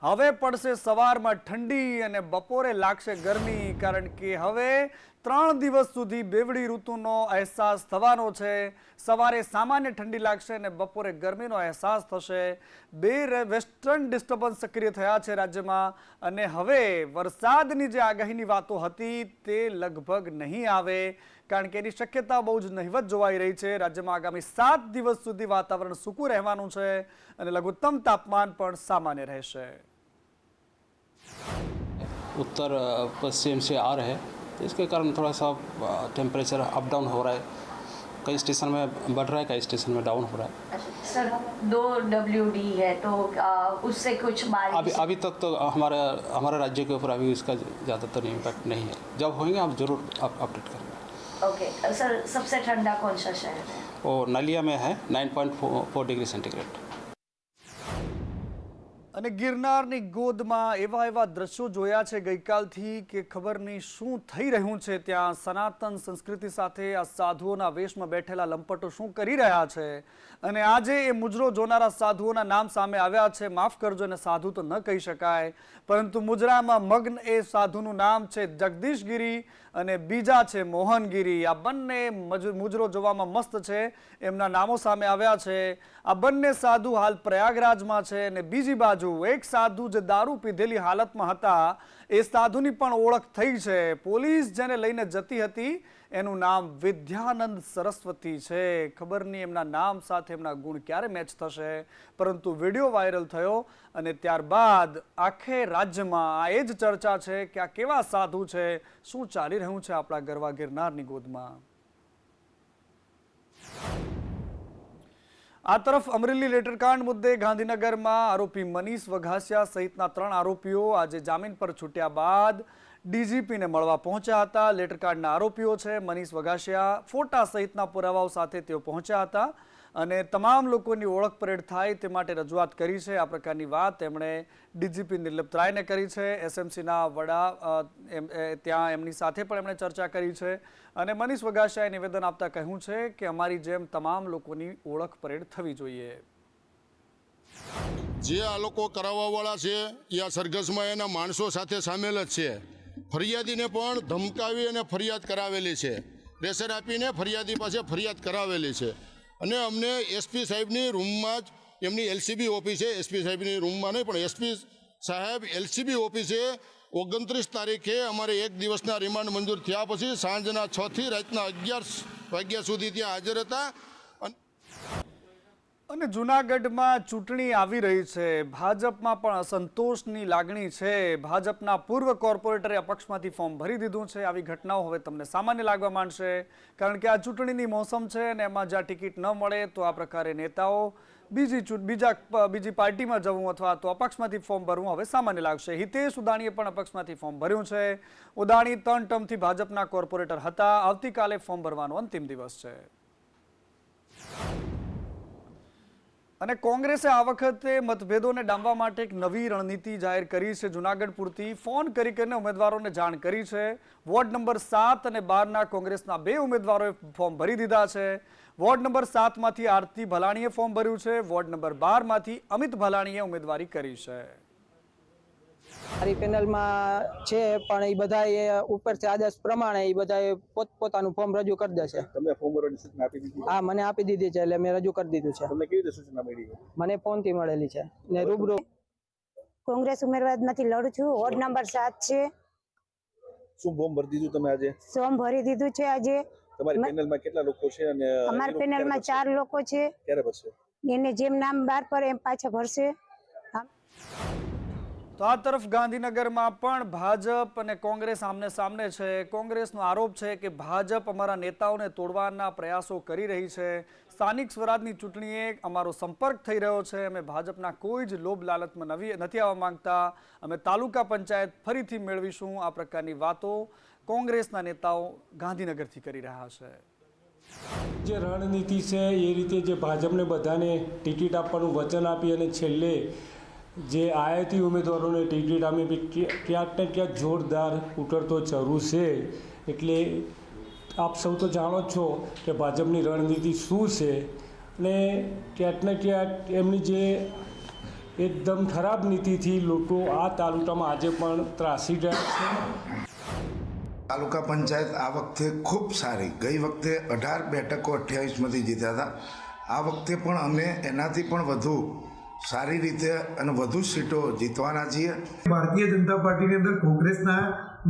હવે પડશે સવારમાં ઠંડી અને બપોરે લાગશે ગરમી, કારણ કે હવે 3 દિવસ સુધી બેવડી ઋતુનો અહેસાસ થવાનો છે। સવારે સામાન્ય ઠંડી લાગશે અને બપોરે ગરમીનો અહેસાસ થશે। બે વેસ્ટર્ન ડિસ્ટર્બન્સ સક્રિય થયા છે રાજ્યમાં અને હવે વરસાદની જે આગાહીની વાતો હતી તે લગભગ નહીં આવે, કારણ કે એની શક્યતા બહુ જ નહિવત જોવાઈ રહી છે। રાજ્યમાં આગામી 7 દિવસ સુધી વાતાવરણ સૂકું રહેવાનું છે અને લઘુત્તમ તાપમાન પણ સામાન્ય રહેશે। उत्तर पश्चिम से आ रहे हैं, तो इसके कारण थोड़ा सा टेम्परेचर अप डाउन हो रहा है। कई स्टेशन में बढ़ रहा है, कई स्टेशन में डाउन हो रहा है। सर 2 WD है तो उससे कुछ बारिश अभी तक तो हमारे राज्य के ऊपर अभी इसका ज़्यादातर इम्पैक्ट नहीं है। जब होंगे आप ज़रूर अपडेट करेंगे। ओके सर, सबसे ठंडा कौन सा शहर है? वो नलिया में है 9.4 डिग्री सेंटीग्रेड। અને ગિરનારની ગોદમાં એવા દ્રશ્યો જોયા છે ગઈકાલથી કે ખબર નહીં શું થઈ રહ્યું છે। ત્યાં સનાતન સંસ્કૃતિ સાથે આ સાધુઓના વેશમાં બેઠેલા લંપટો શું કરી રહ્યા છે અને આજે એ મુજરો જોનારા સાધુઓના નામ સામે આવ્યા છે। માફ કરજો, એને સાધુ તો ન કહી શકાય, પરંતુ મુજરામાં મગ્ન એ સાધુનું નામ છે જગદીશગીરી અને બીજા છે મોહનગીરી। આ બંને મુજરો જોવામાં મસ્ત છે, એમના નામો સામે આવ્યા છે। આ બંને સાધુ હાલ પ્રયાગરાજમાં છે અને બીજી બાજુ એક સાધુ જે દારૂ પીધેલી હાલતમાં હતા એ સાધુની પણ ઓળખ થઈ છે। પોલીસ જેને લઈને જતી હતી એનું નામ વિદ્યાનંદ સરસ્વતી છે। ખબર નહીં એમના નામ સાથે એમના ગુણ ક્યારે મેચ થશે, પરંતુ વિડીયો વાયરલ થયો અને ત્યારબાદ આખે રાજ્યમાં આ એ જ ચર્ચા છે કે આ કેવા સાધુ છે, શું ચાલી રહ્યું છે આપણા ગરવા ગિરનારની ગોદમાં। આ તરફ અમરેલી લેટરકાંડ મુદ્દે ગાંધીનગરમાં આરોપી મનીષ વઘાસિયા સહિતના 3 આરોપીઓ આજે જામીન પર છૂટ્યા બાદ ડીજીપીને મળવા પહોંચ્યા હતા। લેટરકાંડના આરોપીઓ છે મનીષ વઘાસિયા, ફોટા સહિતના પુરાવાઓ સાથે તેઓ પહોંચ્યા હતા અને તમામ લોકોની ઓળખ પરેડ થાય તે માટે રજૂઆત કરી છે। આ પ્રકારની વાત તેમણે ડીજીપી નિર્લિપ્ત રાયને કરી છે। એસએમસીના વડા ત્યાં એમની સાથે પણ એમણે ચર્ચા કરી છે અને મનીષ વઘાસિયાએ નિવેદન આપતા કહ્યું છે કે અમારી જેમ તમામ લોકોની ઓળખ પરેડ થવી જોઈએ। જે આ લોકો કરાવવાવાળા છે એ આ સરઘસમાં એના માણસો સાથે સામેલ જ છે। ફરિયાદીને પણ ધમકાવી અને ફરિયાદ કરાવેલી છે, પ્રેશર આપીને ફરિયાદી પાસે ફરિયાદ કરાવેલી છે અને અમને એસપી સાહેબની રૂમમાં જ એમની એલસીબી ઓફિસ છે, એસપી સાહેબની રૂમમાં નહીં પણ એસપી સાહેબ એલસીબી ઓફિસે 29 તારીખે અમારે 1 દિવસના રિમાન્ડ મંજૂર થયા પછી સાંજના 6 થી રાતના 11 વાગ્યા સુધી ત્યાં હાજર હતા। અને જૂનાગઢમાં ચૂંટણી આવી રહી છે, ભાજપમાં પણ અસંતોષની લાગણી છે। ભાજપના પૂર્વ કોર્પોરેટરે અપક્ષમાંથી ફોર્મ ભરી દીધું છે। આવી ઘટનાઓ હવે તમને સામાન્ય લાગવા માંડશે, કારણ કે આ ચૂંટણીની મોસમ છે અને એમાં જ્યાં ટિકિટ ન મળે તો આ પ્રકારે નેતાઓ બીજી પાર્ટીમાં જવું અથવા તો અપક્ષમાંથી ફોર્મ ભરવું હવે સામાન્ય લાગશે। હિતેશ ઉદાણીએ પણ અપક્ષમાંથી ફોર્મ ભર્યું છે। ઉદાણી 3 ટર્મથી ભાજપના કોર્પોરેટર હતા। આવતીકાલે ફોર્મ ભરવાનો અંતિમ દિવસ છે અને કોંગ્રેસે આ વખતે મતભેદોને ડામવા માટે એક નવી રણનીતિ જાહેર કરી છે। જૂનાગઢ પૂરતી ફોન કરીને ઉમેદવારોને જાણ કરી છે। વોર્ડ નંબર 7 અને 12ના કોંગ્રેસના 2 ઉમેદવારોએ ફોર્મ ભરી દીધા છે। વોર્ડ નંબર 7માંથી આરતી ભલાણીએ ફોર્મ ભર્યું છે। વોર્ડ નંબર 12માંથી અમિત ભલાણીએ ઉમેદવારી કરી છે। મારી પેનલમાં છે પણ એ બધા ઉપરથી આદેશ પ્રમાણે એ બધા પોતપોતાનું ફોર્મ રજૂ કરી દેશે। તમે ફોર્મ ભરવાની સૂચના આપી દીધી? હા, મને આપી દીધી છે, એટલે મેં રજૂ કરી દીધું છે। તમને કેવી રીતે સૂચના મળી? મને ફોનથી મળેલી છે ને રૂબરૂ। કોંગ્રેસ ઉમેદવારમાંથી લડું છું, વોર્ડ નંબર 7 છે। શું ફોર્મ ભરી દીધું તમે આજે? ફોર્મ ભરી દીધું છે આજે। તમારી પેનલમાં કેટલા લોકો છે અને અમારી પેનલમાં 4 લોકો છે। ક્યારે ભરશે? એને જેમ નામ બહાર પર એમ પાછા ભરશે। તો આ તરફ ગાંધીનગરમાં પણ ભાજપ અને કોંગ્રેસ આમને સામને છે। કોંગ્રેસનો આરોપ છે કે ભાજપ અમારા નેતાઓને તોડવાના પ્રયાસો કરી રહી છે। સ્થાનિક સ્વરાજની ચૂંટણીએ અમારો સંપર્ક થઈ રહ્યો છે, અમે ભાજપના કોઈ જ લોભ લાલચમાં નથી આવવા માંગતા, અમે તાલુકા પંચાયત ફરીથી મેળવીશું। આ પ્રકારની વાતો કોંગ્રેસના નેતાઓ ગાંધીનગરથી કરી રહ્યા છે। જે રણનીતિ છે એ રીતે જે ભાજપને બધાને ટિકિટ આપવાનું વચન આપી અને છેલ્લે જે આયાતી ઉમેદવારોને ટિકિટ આપી ક્યાંક ને ક્યાંક જોરદાર ઉતરતો ચરુ છે। એટલે આપ સૌ તો જાણો જ છો કે ભાજપની રણનીતિ શું છે અને ક્યાંક ને ક્યાંક એમની જે એકદમ ખરાબ નીતિથી લોકો આ તાલુકામાં આજે પણ ત્રાસી રહ્યા છે. તાલુકા પંચાયત આ વખતે ખૂબ સારી, ગઈ વખતે 18 બેઠકો 28માંથી જીત્યા હતા. આ વખતે પણ અમે એનાથી પણ વધુ સારી રીતે અને વધુ સીટો જીતવાના છીએ. ભારતીય જનતા પાર્ટીની અંદર કોંગ્રેસના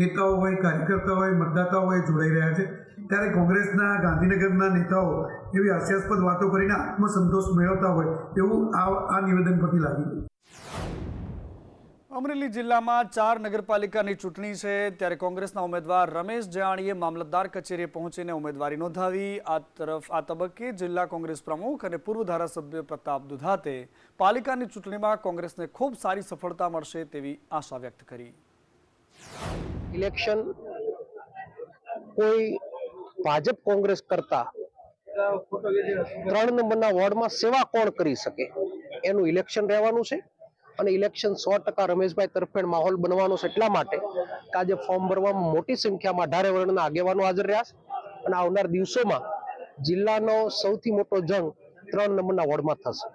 નેતાઓ હોય, કાર્યકર્તાઓ હોય, મતદાતાઓ હોય જોડાઈ રહ્યા છે. ત્યારે કોંગ્રેસના ગાંધીનગરના નેતાઓ એવી હાસ્યાસ્પદ વાતો કરીને આત્મસંતોષ મેળવતા હોય એવું આ નિવેદન પરથી લાગી રહ્યું. અમરેલી જિલ્લામાં 4 નગરપાલિકાની ચૂંટણી છે, ત્યારે કોંગ્રેસના ઉમેદવાર રમેશ જાણીએ મામલતદાર કચેરીએ પહોંચીને ઉમેદવારી નોંધાવી. આ તબક્કે જિલ્લા કોંગ્રેસ પ્રમુખ અને પૂર્વ ધારાસભ્ય પ્રતાપ દુધાતે પાલિકાની ચૂંટણીમાં કોંગ્રેસને ખૂબ સારી સફળતા મળશે તેવી આશા વ્યક્ત કરી. ઇલેક્શન કોઈ ભાજપ કોંગ્રેસ કરતા 3 નંબરના વોર્ડમાં સેવા કોણ કરી શકે એનું ઇલેક્શન રહેવાનું છે. અને ઇલેક્શન 100% રમેશભાઈ તરફેણ માહોલ બનવાનો છે. એટલા માટે આજે ફોર્મ ભરવામાં મોટી સંખ્યામાં 18 વર્ણના આગેવાનો હાજર રહ્યા છે. અને આવનાર દિવસોમાં જિલ્લાનો સૌથી મોટો જંગ 3 નંબરના વોર્ડમાં થશે.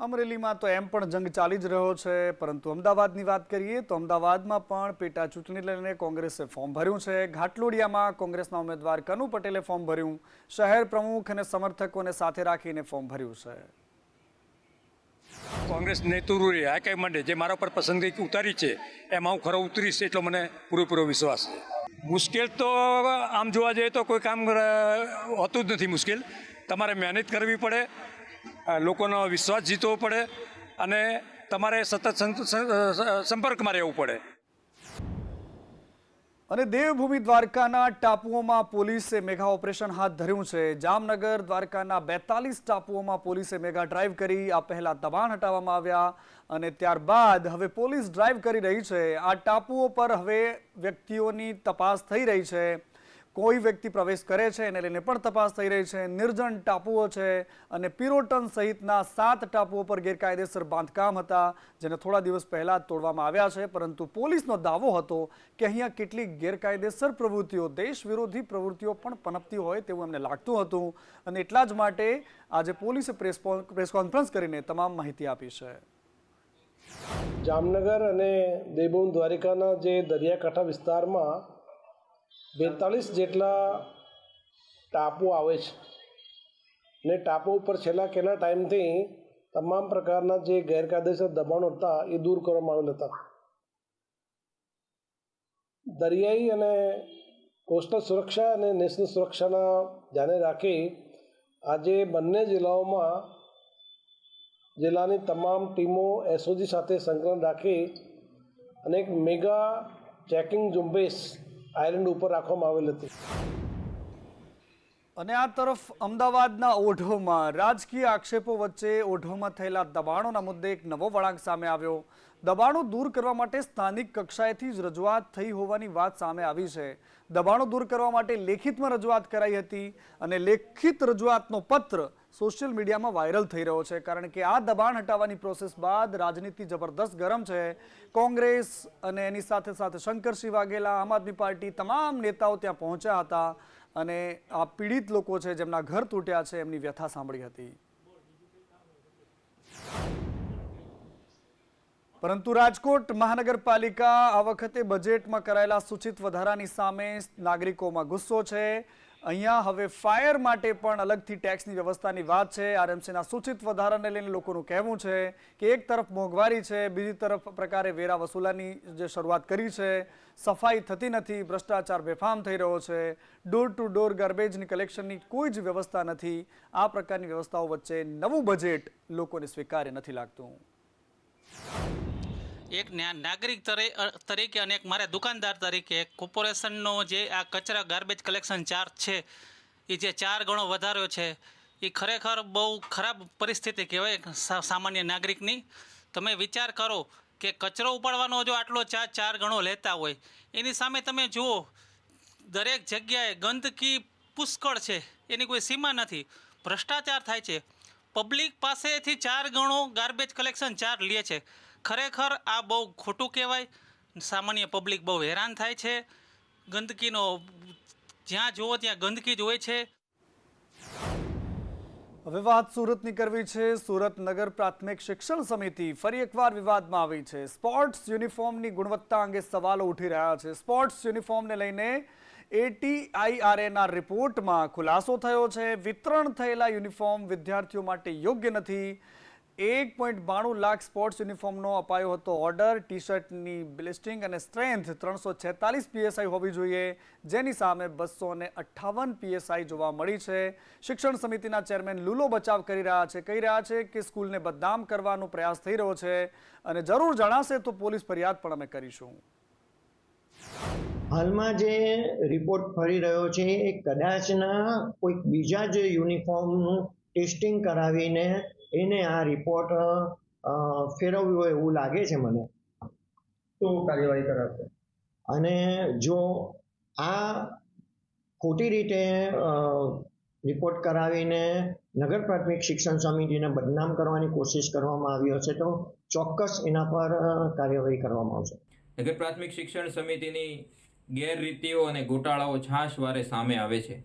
અમરેલીમાં તો એમ પણ જંગ ચાલી જ રહ્યો છે, પરંતુ અમદાવાદની વાત કરીએ તો અમદાવાદમાં પણ પેટા ચૂંટણી લઈને કોંગ્રેસે ફોર્મ ભર્યું છે. ઘાટલોડિયામાં કોંગ્રેસના ઉમેદવાર કનુ પટેલે ફોર્મ ભર્યું. શહેર પ્રમુખ અને સમર્થકોને સાથે રાખીને ફોર્મ ભર્યું છે. કોંગ્રેસ નેતૃત્વે હાઈકમાન્ડે જે મારા પર પસંદગી ઉતારી છે એમાં હું ખરો ઉતરીશ એટલો મને પૂરેપૂરો વિશ્વાસ છે. મુશ્કેલ તો આમ જોવા જઈએ તો કોઈ કામ હોતું જ નથી મુશ્કેલ. તમારે મહેનત કરવી પડે, લોકોનો વિશ્વાસ જીતવો પડે અને તમારે સતત સંપર્કમાં રહેવું પડે. અને દેવભૂમિ દ્વારકાના ટાપુઓમાં પોલીસે મેગા ઓપરેશન હાથ ધર્યું છે. જામનગર દ્વારકાના 42 ટાપુઓમાં પોલીસે મેગા ડ્રાઈવ કરી. આ પહેલા દબાણ હટાવવામાં આવ્યા અને ત્યારબાદ હવે પોલીસ ડ્રાઈવ કરી રહી છે. આ ટાપુઓ પર હવે વ્યક્તિઓની તપાસ થઈ રહી છે. કોઈ વ્યક્તિ પ્રવેશ કરે છે એને લઈને પણ તપાસ થઈ રહી છે. નિર્જન ટાપુઓ છે અને પિરોટન સહિતના 7 ટાપુઓ પર ગેરકાયદેસર બાંધકામ હતા, જેને થોડા દિવસ પહેલા જ તોડવામાં આવ્યા છે. પરંતુ પોલીસનો દાવો હતો કે અહીંયા કેટલીક ગેરકાયદેસર પ્રવૃત્તિઓ, દેશ વિરોધી પ્રવૃત્તિઓ પણ પનપતી હોય તેવું એમને લાગતું હતું. અને એટલા જ માટે આજે પોલીસે પ્રેસ કોન્ફરન્સ કરીને તમામ માહિતી આપી છે. જામનગર અને દેવભૂમિ દ્વારકાના જે દરિયાકાંઠા વિસ્તારમાં 42 જેટલા ટાપુ આવે છે ને ટાપુ ઉપર છેલ્લા કેટલા ટાઈમથી તમામ પ્રકારના જે ગેરકાયદેસર દબાણો હતા એ દૂર કરવામાં આવેલા હતા. દરિયાઈ અને કોસ્ટલ સુરક્ષા અને નેશનલ સુરક્ષાના ધ્યાને રાખી આજે બંને જિલ્લાઓમાં જિલ્લાની તમામ ટીમો એસઓજી સાથે સંકલન રાખી અને એક મેગા ચેકિંગ ઝુંબેશ આઇલેન્ડ ઉપર રાખવામાં આવેલ હતી. અને આ તરફ અમદાવાદના ઓઢવમાં રાજકીય આક્ષેપો વચ્ચે ઓઢવમાં થયેલા દબાણોના મુદ્દે એક નવો વળાંક સામે આવ્યો. દબાણો દૂર કરવા માટે સ્થાનિક કક્ષાએથી જ રજૂઆત થઈ હોવાની વાત સામે આવી છે. દબાણો દૂર કરવા માટે લેખિતમાં રજૂઆત કરાઈ હતી અને લેખિત રજૂઆતનો પત્ર સોશિયલ મીડિયામાં વાયરલ થઈ રહ્યો છે. કારણ કે આ દબાણ હટાવવાની પ્રોસેસ બાદ રાજનીતિ જબરદસ્ત ગરમ છે. કોંગ્રેસ અને એની સાથે સાથે શંકરસિંહ વાઘેલા, આમ આદમી પાર્ટી, તમામ નેતાઓ ત્યાં પહોંચ્યા હતા અને આ પીડિત લોકો છે જેમના ઘર તૂટ્યા છે એમની વ્યથા સાંભળી હતી. પરંતુ રાજકોટ મહાનગરપાલિકા આ વખતે બજેટમાં કરાયેલા સૂચિત વધારાની સામે નાગરિકોમાં ગુસ્સો છે. અહીંયા હવે ફાયર માટે પણ અલગથી ટેક્સની વ્યવસ્થાની વાત છે. આરએમસીના સૂચિત વધારાને લઈને લોકોનું કહેવું છે કે એક તરફ મોંઘવારી છે, બીજી તરફ પ્રકારે વેરા વસૂલાની જે શરૂઆત કરી છે, સફાઈ થતી નથી, ભ્રષ્ટાચાર બેફામ થઈ રહ્યો છે, ડોર ટુ ડોર ગાર્બેજની કલેક્શનની કોઈ જ વ્યવસ્થા નથી. આ પ્રકારની વ્યવસ્થાઓ વચ્ચે નવું બજેટ લોકોને સ્વીકાર્ય નથી લાગતું. એક નાગરિક તરીકે અને એક મારા દુકાનદાર તરીકે કોર્પોરેશનનો જે આ કચરા ગાર્બેજ કલેક્શન ચાર્જ છે એ જે 4 ગણો વધાર્યો છે એ ખરેખર બહુ ખરાબ પરિસ્થિતિ કહેવાય સામાન્ય નાગરિકની. તમે વિચાર કરો કે કચરો ઉપાડવાનો જો આટલો ચાર્જ 4 ગણો લેતા હોય, એની સામે તમે જુઓ દરેક જગ્યાએ ગંદકી પુષ્કળ છે, એની કોઈ સીમા નથી, ભ્રષ્ટાચાર થાય છે, પબ્લિક પાસેથી 4 ગણો ગાર્બેજ કલેક્શન ચાર્જ લે છે. ખરેખર આ બહુ ખોટું કહેવાય. સામાન્ય પબ્લિક બહુ હેરાન થાય છે. ગંદકીનો જ્યાં જુઓ ત્યાં ગંદકી જ હોય છે. હવે વાત સુરતની કરવી છે. સુરત નગર પ્રાથમિક શિક્ષણ સમિતિ ફરી એકવાર વિવાદમાં આવી છે. સ્પોર્ટ્સ યુનિફોર્મની ગુણવત્તા અંગે સવાલો ઉઠી રહ્યા છે. સ્પોર્ટ્સ યુનિફોર્મને લઈને ATIRAના રિપોર્ટમાં ખુલાસો થયો છે. વિતરણ થયેલા યુનિફોર્મ વિદ્યાર્થીઓ માટે યોગ્ય નથી. 1.92 લાખ સ્પોર્ટ્સ યુનિફોર્મનો અપાયો હતો ઓર્ડર. ટી શર્ટની બ્લિસ્ટિંગ અને સ્ટ્રેન્થ 346 PSI હોવી જોઈએ, જેની સામે 258 PSI જોવા મળી છે. શિક્ષણ સમિતિના ચેરમેન લુલો બચાવ કરી રહ્યા છે, કહી રહ્યા છે કે સ્કૂલને બદનામ કરવાનો પ્રયાસ થઈ રહ્યો છે અને જરૂર જણાશે તો પોલીસ ફરિયાદ પણ અમે કરીશું. હાલમાં જે રિપોર્ટ ફરી રહ્યો છે એ કદાચના કોઈક બીજા જ યુનિફોર્મનું ટેસ્ટિંગ કરાવીને એને આ રિપોર્ટ ફેરવ્યો હોય એવું લાગે છે મને. તો કાર્યવાહી કરાશે. અને જો આ ખોટી રીતે રિપોર્ટ કરાવીને નગર પ્રાથમિક શિક્ષણ સમિતિને બદનામ કરવાની કોશિશ કરવામાં આવી હશે તો ચોક્કસ એના પર કાર્યવાહી કરવામાં આવશે. નગર પ્રાથમિક શિક્ષણ સમિતિની ગેરરીતિઓ અને ગોટાળાઓ છાશવારે સામે આવે છે.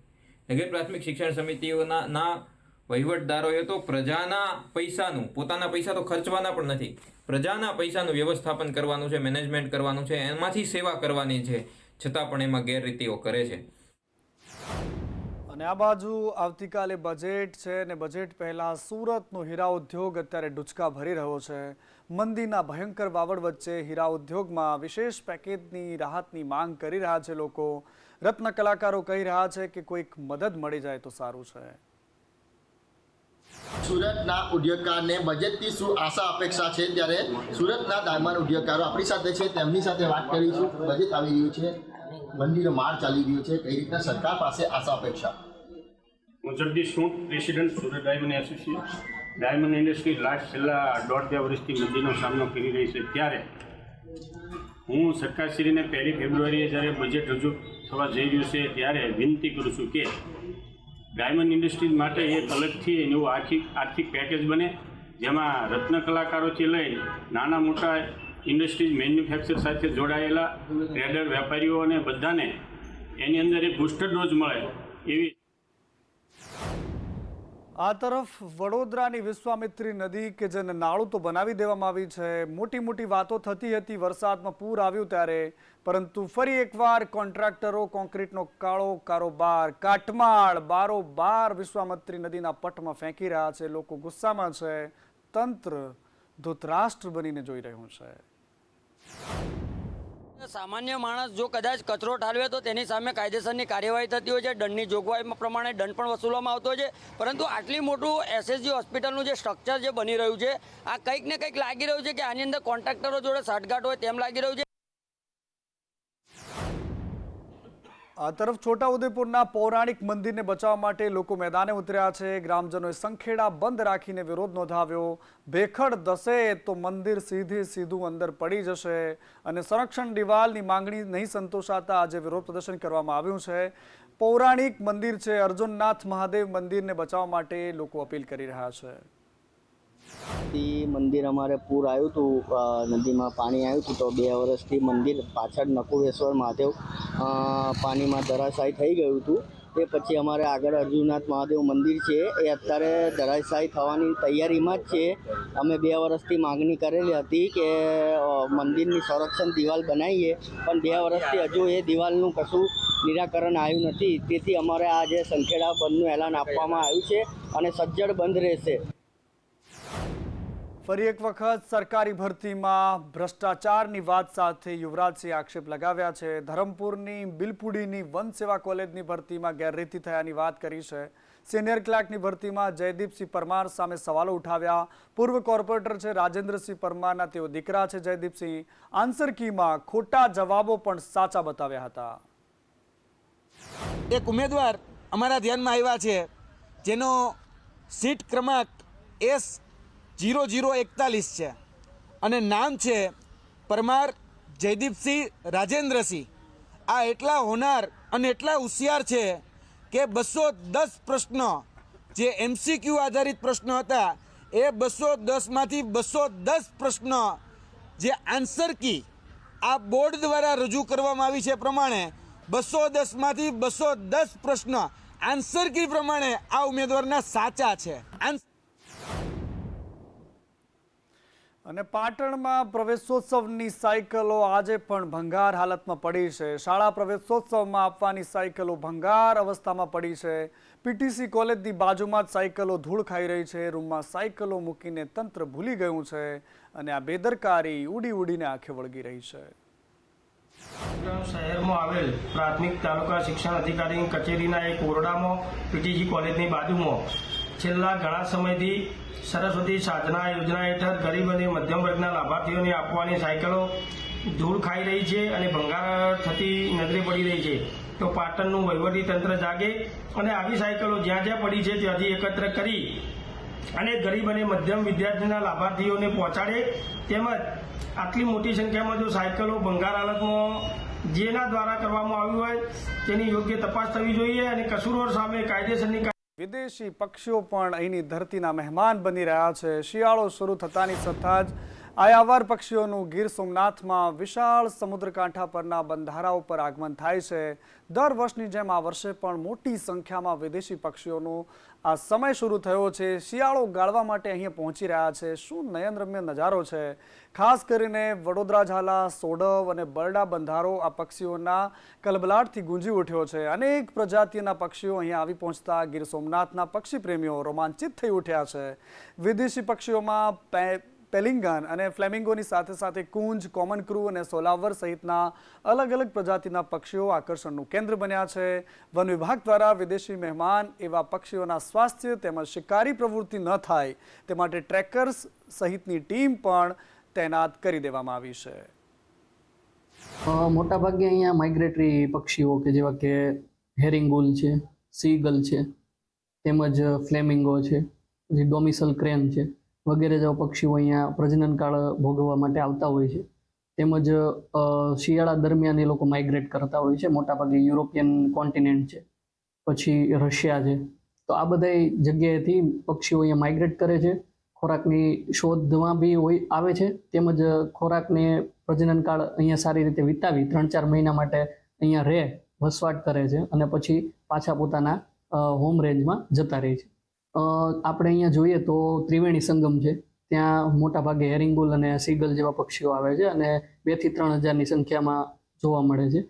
નગર પ્રાથમિક શિક્ષણ સમિતિઓના વહીવટદારોએ તો પ્રજાના પૈસાનું, પોતાના પૈસા તો ખર્ચવાના પણ નથી, પ્રજાના પૈસાનું વ્યવસ્થાપન કરવાનું છે, મેનેજમેન્ટ કરવાનું છે, એમાંથી સેવા કરવાની છે, છતાં પણ એમાં ગેરરીતિઓ કરે છે. અને આ બાજુ આવતીકાલે બજેટ છે અને બજેટ પહેલા સુરતનો હીરા ઉદ્યોગ અત્યારે ડૂચકા ભરી રહ્યો છે. મંદીના ભયંકર વાવડ વચ્ચે હીરા ઉદ્યોગમાં વિશેષ પેકેજની રાહતની માંગ કરી રહ્યા છે લોકો. રત્ન કલાકારો કહી રહ્યા છે કે કોઈક મદદ મળી જાય તો સારું છે. સુરતના ઉદ્યોગકારને બજેટથી શું આશા અપેક્ષા છે, ત્યારે સુરતના ડાયમંડ ઉદ્યોગકારો આપણી સાથે છે, તેમની સાથે વાત કરીશું. બજેટ આવી રહ્યું છે, મંદીનો માર ચાલી રહ્યો છે, કઈ રીતના સરકાર પાસે આશા અપેક્ષા? હું Jagdish Sunt, president Surat diamond association. Diamond industry છેલ્લા 1.5-2 વર્ષથી મંદીનો સામનો કરી રહી છે, ત્યારે હું સરકારશ્રીને 1 ફેબ્રુઆરીએ જ્યારે બજેટ રજૂ થવા જઈ રહ્યું છે ત્યારે વિનંતી કરું છું કે ડાયમંડ ઇન્ડસ્ટ્રીઝ માટે એક અલગથી એવું આર્થિક પેકેજ બને, જેમાં રત્ન કલાકારોથી લઈ નાના મોટા ઇન્ડસ્ટ્રીઝ મેન્યુફેક્ચર સાથે જોડાયેલા ટ્રેડર, વેપારીઓ અને બધાને એની અંદર એક બૂસ્ટર ડોઝ મળે એવી. આ તરફ વડોદરાની વિશ્વામિત્રી નદી કે જેને નાળું તો બનાવી દેવામાં આવી છે, મોટી મોટી વાતો થતી હતી વરસાદમાં પૂર આવ્યું ત્યારે, પરંતુ ફરી એકવાર કોન્ટ્રાક્ટરો કોન્ક્રીટનો કાળો કારોબાર કાટમાળ બારોબાર વિશ્વામિત્રી નદીના પટમાં ફેંકી રહ્યા છે. લોકો ગુસ્સામાં છે, તંત્ર ધૃતરાષ્ટ્ર બનીને જોઈ રહ્યું છે. સામાન્ય માણસ જો કદાચ કચરો ઠાલવે તો તેની સામે કાયદેસરની કાર્યવાહી થતી હોય છે, દંડની જોગવાઈ પ્રમાણે દંડ પણ વસૂલવામાં આવતો હોય છે. પરંતુ આટલી મોટું SSG હોસ્પિટલનું જે સ્ટ્રક્ચર જે બની રહ્યું છે, આ કંઈક ને કંઈક લાગી રહ્યું છે કે આની અંદર કોન્ટ્રાક્ટરો જોડે સાઠગાંઠ હોય તેમ લાગી રહ્યું છે. આ તરફ છોટાઉદેપુરના પૌરાણિક મંદિરને બચાવવા માટે લોકો મેદાને ઉતર્યા છે. ગ્રામજનોએ સંખેડા બંધ રાખીને વિરોધ નોંધાવ્યો. ભેખડ દસે તો મંદિર સીધું અંદર પડી જશે અને સંરક્ષણ દિવાલની માંગણી નહીં સંતોષાતા આજે વિરોધ પ્રદર્શન કરવામાં આવ્યું છે. પૌરાણિક મંદિર છે અર્જુનનાથ મહાદેવ મંદિરને બચાવવા માટે લોકો અપીલ કરી રહ્યા છે. મંદિર અમારે પૂર આવ્યું હતું, નદીમાં પાણી આવ્યું હતું તો 2 વર્ષથી મંદિર પાછળ નકુરેશ્વર મહાદેવ પાણીમાં ધરાશાયી થઈ ગયું હતું. તે પછી અમારે આગળ અર્જુનનાથ મહાદેવ મંદિર છે એ અત્યારે ધરાશાયી થવાની તૈયારીમાં જ છે. અમે 2 વર્ષથી માગણી કરેલી હતી કે મંદિરની સંરક્ષણ દિવાલ બનાવીએ, પણ 2 વર્ષથી હજુ એ દિવાલનું કશું નિરાકરણ આવ્યું નથી. તેથી અમારે આ જે સંખેડા બંધનું એલાન આપવામાં આવ્યું છે અને સજ્જડ બંધ રહેશે. ફરી એક વખત સરકારી ભરતીમાં ભ્રષ્ટાચારની વાત સાથે યુવરાજસિંહ આક્ષેપ લગાવ્યા છે. ધરમપુરની બિલપુડીની વન સેવા કોલેજની ભરતીમાં ગેરરીતિ થયાની વાત કરી છે. સિનિયર ક્લાર્કની ભરતીમાં જયદીપસિંહ પરમાર સામે સવાલો ઉઠાવ્યા. પૂર્વ કોર્પોરેટર છે રાજેન્દ્રસિંહ પરમારના તેઓ દીકરા છે જયદીપસિંહ. આન્સર કીમાં ખોટા જવાબો પણ સાચા બતાવ્યા હતા. એક ઉમેદવાર અમારા ધ્યાનમાં આવ્યા છે જેનો સીટ ક્રમાંક S0041 છે અને નામ છે પરમાર જયદીપસિંહ રાજેન્દ્રસિંહ. આ એટલા હોનાર અને એટલા હોશિયાર છે કે 210 પ્રશ્નો જે MCQ આધારિત પ્રશ્નો હતા એ 210માંથી 210 પ્રશ્નો જે આન્સર કી આ બોર્ડ દ્વારા રજૂ કરવામાં આવી છે પ્રમાણે 210માંથી 210 પ્રશ્નો આન્સર કી પ્રમાણે આ ઉમેદવારના સાચા છે. અને પાટણમાં પ્રવેશોત્સવની સાયકલો આજે પણ ભંગાર હાલતમાં પડી છે. શાળા પ્રવેશોત્સવમાં આપવાની સાયકલો ભંગાર અવસ્થામાં પડી છે. પીટીસી કોલેજની બાજુમાં જ સાયકલો ધૂળ ખાઈ રહી છે. રૂમમાં સાયકલો મૂકીને તંત્ર ભૂલી ગયું છે અને આ બેદરકારી ઉડીને આંખે વળગી રહી છે. શહેરમાં આવેલ પ્રાથમિક તાલુકા શિક્ષણ અધિકારીની કચેરીના એક ઓરડામાં પીટીસી કોલેજની બાજુમાં છેલ્લા ઘણા સમયથી સરસ્વતી સાધના યોજના હેઠળ ગરીબ અને મધ્યમ વર્ગના લાભાર્થીઓને આપવાની સાયકલો ધૂળ ખાઈ રહી છે અને ભંગાર થતી નજરે પડી રહી છે. તો પાટણનું વહીવટી તંત્ર જાગે અને આવી સાયકલો જ્યાં જ્યાં પડી છે ત્યાંથી એકત્ર કરી અને ગરીબ અને મધ્યમ વિદ્યાર્થીના લાભાર્થીઓને પહોંચાડે. તેમજ આટલી મોટી સંખ્યામાં જો સાયકલો ભંગાર હાલતમાં જેના દ્વારા કરવામાં આવ્યું હોય તેની યોગ્ય તપાસ થવી જોઈએ અને કસૂરવાર સામે કાયદેસરની. વિદેશી પક્ષીઓ પણ અહીંની ધરતીના મહેમાન બની રહ્યા છે. શિયાળો શરૂ થતાની સાથે જ આયાવાર પક્ષીઓનું ગીર સોમનાથમાં વિશાળ સમુદ્રકાંઠા પરના બંધારાઓ પર આગમન થાય છે. દર વર્ષની જેમ આ વર્ષે પણ મોટી સંખ્યામાં વિદેશી પક્ષીઓનો આ સમય શરૂ થયો છે. શિયાળો ગાળવા માટે અહીંયા પહોંચી રહ્યા છે. શું નયનરમ્ય નજારો છે. ખાસ કરીને વડોદરા ઝાલા, સોડવ અને બરડા બંધારો આ પક્ષીઓના કલબલાટથી ગુંજી ઉઠ્યો છે. અનેક પ્રજાતિઓના પક્ષીઓ અહીંયા આવી પહોંચતા ગીર સોમનાથના પક્ષી પ્રેમીઓ રોમાંચિત થઈ ઉઠ્યા છે. વિદેશી પક્ષીઓમાં પેલિંગન અને ફ્લેમિંગોની સાથે કુંજ, કોમન ક્રૂ અને સોલાવર સહિતના અલગ અલગ પ્રજાતિના પક્ષીઓ આકર્ષણનું કેન્દ્ર બન્યા છે. વન વિભાગ દ્વારા વિદેશી મહેમાન એવા પક્ષીઓના સ્વાસ્થ્ય તેમજ શિકારી પ્રવૃત્તિ ન થાય તે માટે ટ્રેકર્સ સહિતની ટીમ પણ તૈનાત કરી દેવામાં આવી છે. મોટાભાગે અહીંયા માઇગ્રેટરી પક્ષીઓ કે જેવા કે હેરિંગુલ છે, સીગલ છે, તેમજ ફ્લેમિંગો છે, પછી ડોમિસલ ક્રેન છે વગેરે જેવા પક્ષીઓ અહીંયા પ્રજનનકાળ ભોગવવા માટે આવતા હોય છે. તેમજ શિયાળા દરમિયાન એ લોકો માઇગ્રેટ કરતા હોય છે. મોટાભાગે યુરોપિયન કોન્ટિનેન્ટ છે, પછી રશિયા છે. તો આ બધા જગ્યાએથી પક્ષીઓ અહીંયા માઇગ્રેટ કરે છે. ખોરાકની શોધમાં બી આવે છે. તેમજ ખોરાકને પ્રજનનકાળ અહીંયા સારી રીતે વિતાવી 3-4 મહિના માટે અહીંયા રહે, વસવાટ કરે છે અને પછી પાછા પોતાના હોમ રેન્જમાં જતા રહે છે. આપણે અહીંયા જોઈએ તો ત્રિવેણી સંગમ છે, ત્યાં મોટાભાગે હેરિંગુલ અને સીગલ જેવા પક્ષીઓ આવે છે અને 2 થી 3 હજારની સંખ્યામાં જોવા મળે છે.